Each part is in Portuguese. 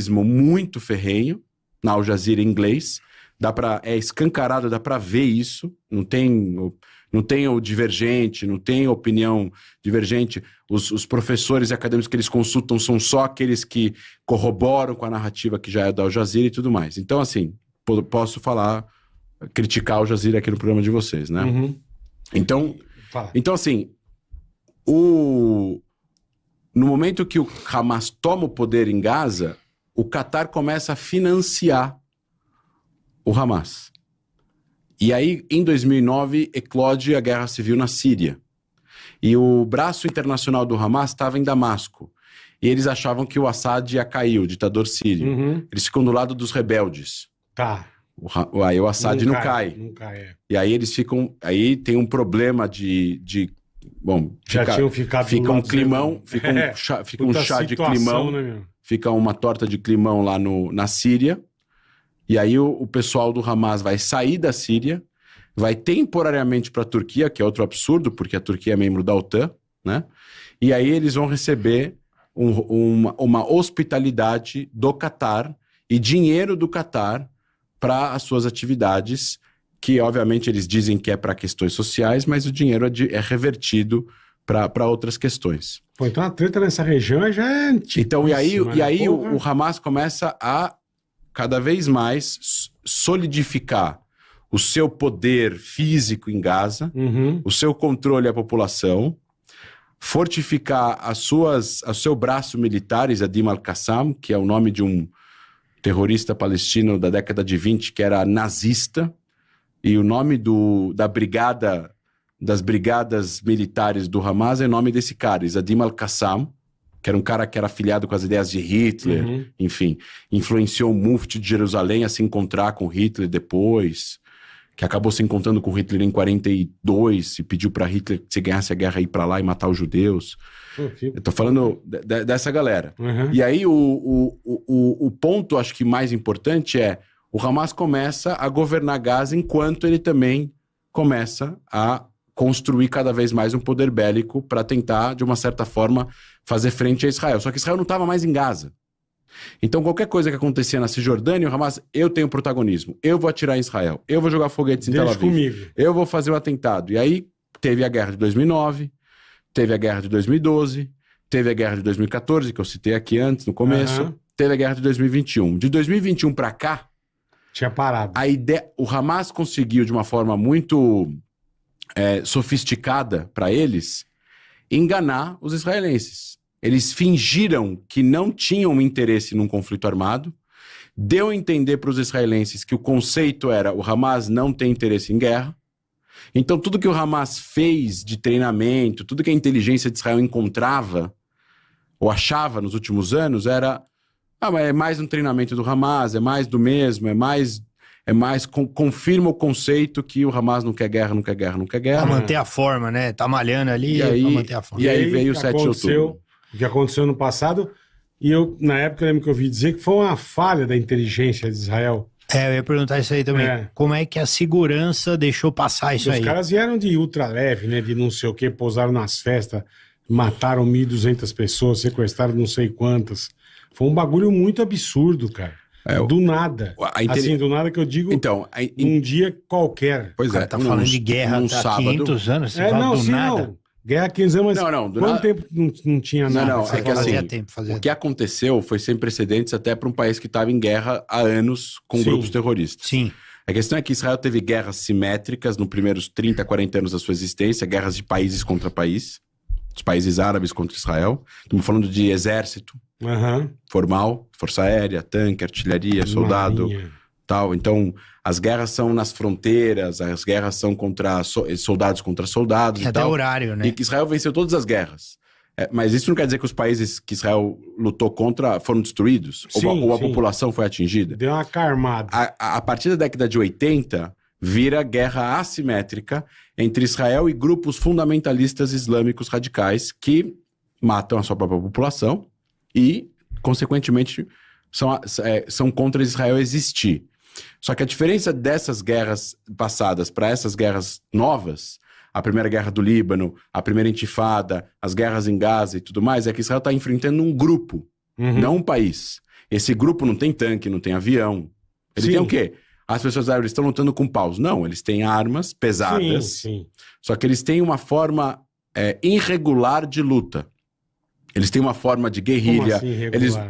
antisemitismo muito ferrenho na Al Jazeera em inglês. É escancarado, dá para ver isso. Não tem o divergente, não tem opinião divergente. Os professores e acadêmicos que eles consultam são só aqueles que corroboram com a narrativa que já é da Al Jazeera e tudo mais. Então, assim, posso criticar a Al Jazeera aqui no programa de vocês, né? Uhum. Então, assim, no momento que o Hamas toma o poder em Gaza, o Qatar começa a financiar o Hamas. E aí, em 2009, eclode a guerra civil na Síria. E o braço internacional do Hamas estava em Damasco. E eles achavam que o Assad ia cair, o ditador sírio. Uhum. Eles ficam do lado dos rebeldes. Tá. Aí o Assad não cai. Não cai, é. E aí eles ficam... Aí tem um problema bom, tinham ficado fica um climão, fica um chá de climão, né, fica uma torta de climão lá na Síria. E aí o pessoal do Hamas vai sair da Síria, vai temporariamente para a Turquia, que é outro absurdo, porque a Turquia é membro da OTAN, né? E aí eles vão receber uma hospitalidade do Qatar e dinheiro do Qatar para as suas atividades, que obviamente eles dizem que é para questões sociais, mas o dinheiro é revertido para outras questões. Pô, então a treta nessa região já é antiga. Então, e aí o Hamas começa a cada vez mais solidificar o seu poder físico em Gaza, o seu controle à população, fortificar o seu braço militar, Zadim al-Qassam, que é o nome de um terrorista palestino da década de 20, que era nazista, e o nome das brigadas militares do Hamas é o nome desse cara, Zadim al-Qassam, que era um cara que era afiliado com as ideias de Hitler, enfim, influenciou o Mufti de Jerusalém a se encontrar com Hitler depois, que acabou se encontrando com Hitler em 42 e pediu para Hitler que se ganhasse a guerra ir para lá e matar os judeus. Eu tô falando dessa galera. E aí o ponto, acho que mais importante é o Hamas começa a governar Gaza enquanto ele também começa a construir cada vez mais um poder bélico para tentar, de uma certa forma, fazer frente a Israel. Só que Israel não estava mais em Gaza. Então, qualquer coisa que acontecia na Cisjordânia, o Hamas, eu tenho protagonismo. Eu vou atirar em Israel. Eu vou jogar foguetes em Tel Aviv. Comigo. Eu vou fazer o atentado. E aí, teve a guerra de 2009, teve a guerra de 2012, teve a guerra de 2014, que eu citei aqui antes, no começo, teve a guerra de 2021. De 2021 para cá, tinha parado. O Hamas conseguiu, de uma forma muito sofisticada para eles, enganar os israelenses. Eles fingiram que não tinham interesse num conflito armado, deu a entender para os israelenses que o conceito era o Hamas não tem interesse em guerra. Então tudo que o Hamas fez de treinamento, tudo que a inteligência de Israel encontrava ou achava nos últimos anos era mas é mais um treinamento do Hamas, é mais do mesmo, confirma o conceito que o Hamas não quer guerra. Pra manter a forma, né? Tá malhando ali pra manter a forma. E aí veio o 7 de outubro. O que aconteceu no passado, e na época eu lembro que eu ouvi dizer que foi uma falha da inteligência de Israel. Eu ia perguntar isso aí também. Como é que a segurança deixou passar isso aí? Os caras vieram de ultraleve, né? De não sei o que, pousaram nas festas, mataram 1.200 pessoas, sequestraram não sei quantas. Foi um bagulho muito absurdo, cara. Do nada. Assim, do nada que eu digo, num dia qualquer. Pois é. Tá falando de guerra há 500 anos, você fala do nada. Não. Guerra há 500 anos, mas quanto tempo não tinha nada? Não, é que assim, o que aconteceu foi sem precedentes até para um país que estava em guerra há anos com grupos terroristas. Sim. A questão é que Israel teve guerras simétricas nos primeiros 30, 40 anos da sua existência, guerras de países contra país, os países árabes contra Israel. Estamos falando de exército formal, força aérea, tanque, artilharia, soldado, tal. Então, as guerras são nas fronteiras, as guerras são contra soldados contra soldados e até tal. Horário, né? E que Israel venceu todas as guerras. Mas isso não quer dizer que os países que Israel lutou contra foram destruídos? Ou a população foi atingida? Deu uma carmada. A partir da década de 80, vira guerra assimétrica entre Israel e grupos fundamentalistas islâmicos radicais que matam a sua própria população e, consequentemente, são contra Israel existir. Só que a diferença dessas guerras passadas para essas guerras novas, a primeira guerra do Líbano, a primeira intifada, as guerras em Gaza e tudo mais, é que Israel está enfrentando um grupo, não um país. Esse grupo não tem tanque, não tem avião. Ele tem o quê? As pessoas eles estão lutando com paus. Não, eles têm armas pesadas. Só que eles têm uma forma irregular de luta. Eles têm uma forma de guerrilha. Assim,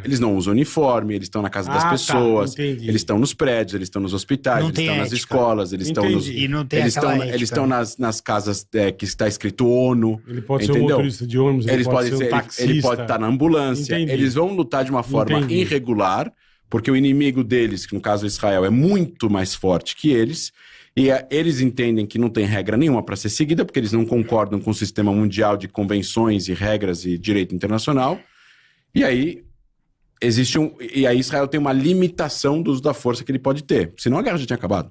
eles não usam uniforme, eles estão na casa das pessoas, eles estão nos prédios, eles estão nos hospitais, eles estão nas escolas, eles estão nos. Eles estão nas casas que está escrito ONU. Ele pode ser um motorista de ônibus, ele pode ser um taxista. Ele pode estar na ambulância. Eles vão lutar de uma forma irregular, porque o inimigo deles, que no caso Israel, é muito mais forte que eles. E eles entendem que não tem regra nenhuma para ser seguida, porque eles não concordam com o sistema mundial de convenções e regras e direito internacional. E aí Israel tem uma limitação do uso da força que ele pode ter. Senão a guerra já tinha acabado.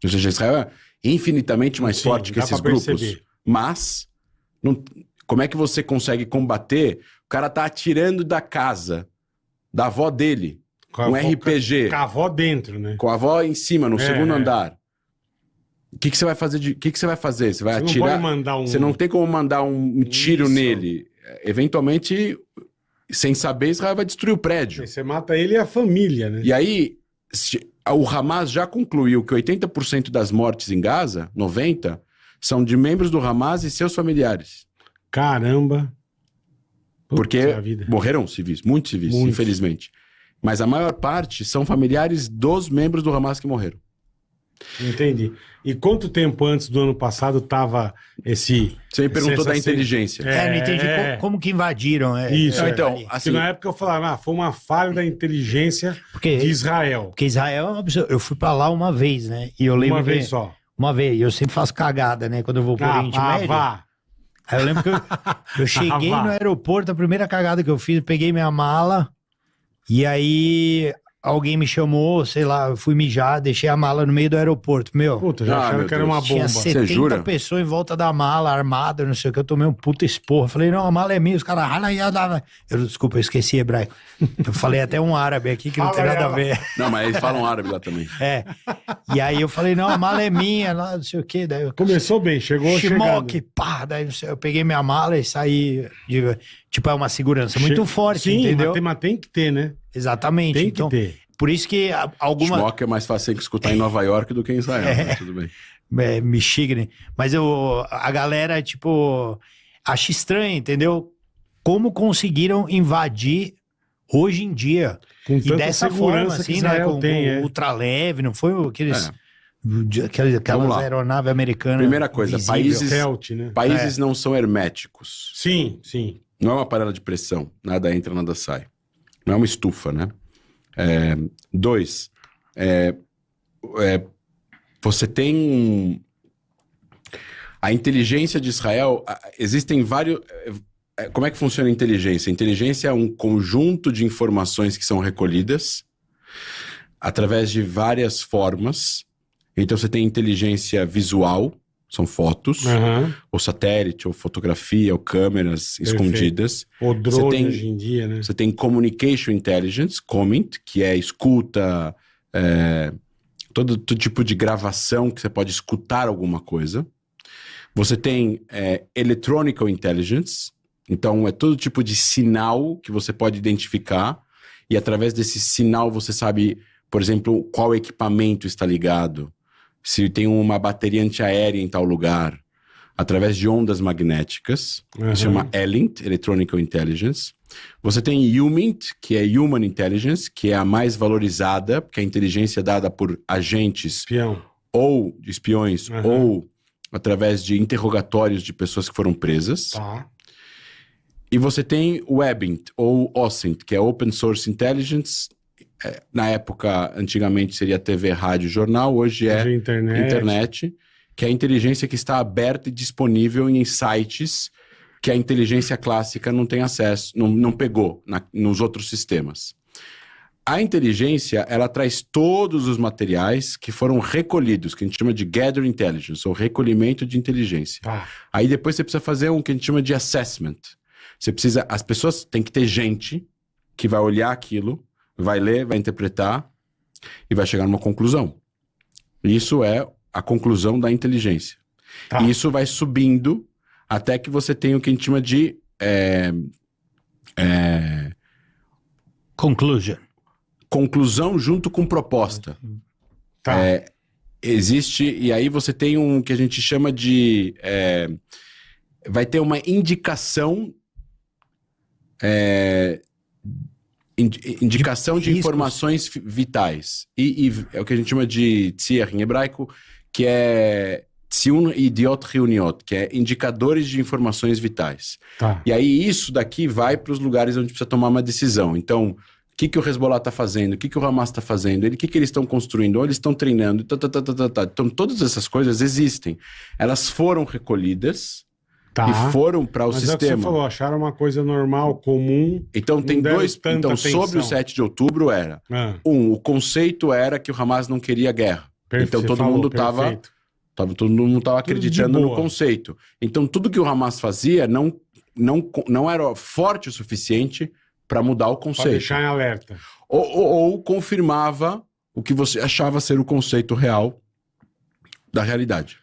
Ou seja, Israel é infinitamente mais forte que esses grupos. Mas, como é que você consegue combater? O cara tá atirando da casa da avó dele, com RPG. Com a avó dentro, né? Com a avó em cima, no segundo andar. O que você vai fazer? Você vai fazer? Você vai atirar? Não pode mandar Você não tem como mandar um tiro nele. Eventualmente, sem saber, Israel vai destruir o prédio. Você mata ele e a família, né? E aí, o Hamas já concluiu que 80% das mortes em Gaza, 90%, são de membros do Hamas e seus familiares. Caramba! Porque morreram civis, muitos civis, infelizmente. Mas a maior parte são familiares dos membros do Hamas que morreram. Entendi. E quanto tempo antes do ano passado tava esse... Você me perguntou da inteligência. Não entendi como que invadiram. Isso. Então, assim, na época eu falava, foi uma falha da inteligência de Israel. Porque Israel é uma pessoa... Eu fui pra lá uma vez, né? E eu lembro uma vez só. Uma vez. Eu sempre faço cagada, né? Quando eu vou pro Oriente Médio. Aí eu lembro que eu cheguei no aeroporto, a primeira cagada que eu fiz, eu peguei minha mala e aí... Alguém me chamou, sei lá, eu fui mijar, deixei a mala no meio do aeroporto. Puta, já acharam que era uma bomba. Tinha 70 pessoas em volta da mala, armada, não sei o que, eu tomei um puta esporro. Falei, não, a mala é minha, os caras... Desculpa, eu esqueci hebraico. Eu falei até um árabe aqui que não tem nada a ver. Não, mas eles falam árabe lá também. E aí eu falei, não, a mala é minha, não sei o que. Daí começou bem, chegou chegando. Pá, daí eu peguei minha mala e saí... Tipo, é uma segurança muito forte, entendeu? Mas tem que ter, né? Exatamente. Tem que ter. Por isso que alguma... Schmock é mais fácil que escutar em Nova York do que em Israel, né? Tudo bem. Michigan. Mas a galera, tipo, acha estranho, entendeu? Como conseguiram invadir hoje em dia. Com tanta dessa forma, assim, né? Com ultraleve, não foi aquelas aeronaves americanas. Primeira coisa, países não são herméticos. Sim, sim. Não é uma panela de pressão, nada entra, nada sai. Não é uma estufa, né? Dois, você tem a inteligência de Israel, existem vários... Como é que funciona a inteligência? A inteligência é um conjunto de informações que são recolhidas através de várias formas. Então você tem inteligência visual, são fotos, ou satélite, ou fotografia, ou câmeras escondidas. Ou drone hoje em dia, né? Você tem communication intelligence, comment, que é escuta, todo tipo de gravação que você pode escutar alguma coisa. Você tem electronic intelligence, então é todo tipo de sinal que você pode identificar, e através desse sinal você sabe, por exemplo, qual equipamento está ligado, se tem uma bateria antiaérea em tal lugar, através de ondas magnéticas, que se chama ELINT, Electronic Intelligence. Você tem HUMINT, que é Human Intelligence, que é a mais valorizada, porque a inteligência é dada por agentes ou de espiões, ou através de interrogatórios de pessoas que foram presas. Tá. E você tem o WEBINT, ou OSINT, que é Open Source Intelligence. Na época, antigamente seria TV, rádio, jornal, hoje é internet, que é a inteligência que está aberta e disponível em sites que a inteligência clássica não tem acesso, não pegou nos outros sistemas. A inteligência, ela traz todos os materiais que foram recolhidos, que a gente chama de Gather Intelligence, ou recolhimento de inteligência. Aí depois você precisa fazer um que a gente chama de assessment. As pessoas têm que ter gente que vai olhar aquilo, vai ler, vai interpretar e vai chegar numa conclusão. Isso é a conclusão da inteligência. E isso vai subindo até que você tem o que a gente chama de... Conclusion. conclusão junto com proposta. Tá. Existe, e aí você tem um que a gente chama de... vai ter uma indicação... indicação de informações vitais. E é o que a gente chama de tzir em hebraico, que é tzion idiot reuniot, que é indicadores de informações vitais. Tá. E aí isso daqui vai para os lugares onde precisa tomar uma decisão. Então, o que o Hezbollah está fazendo? O que o Hamas está fazendo? O que eles estão construindo? Ou eles estão treinando? Então, todas essas coisas existem. Elas foram recolhidas e foram para o sistema. Mas é o que você falou, acharam uma coisa normal, comum. Então, tem dois... Então, sobre o 7 de outubro era... o conceito era que o Hamas não queria guerra. Então, todo mundo estava acreditando no conceito. Então, tudo que o Hamas fazia não era forte o suficiente para mudar o conceito. Para deixar em alerta. Ou confirmava o que você achava ser o conceito real da realidade.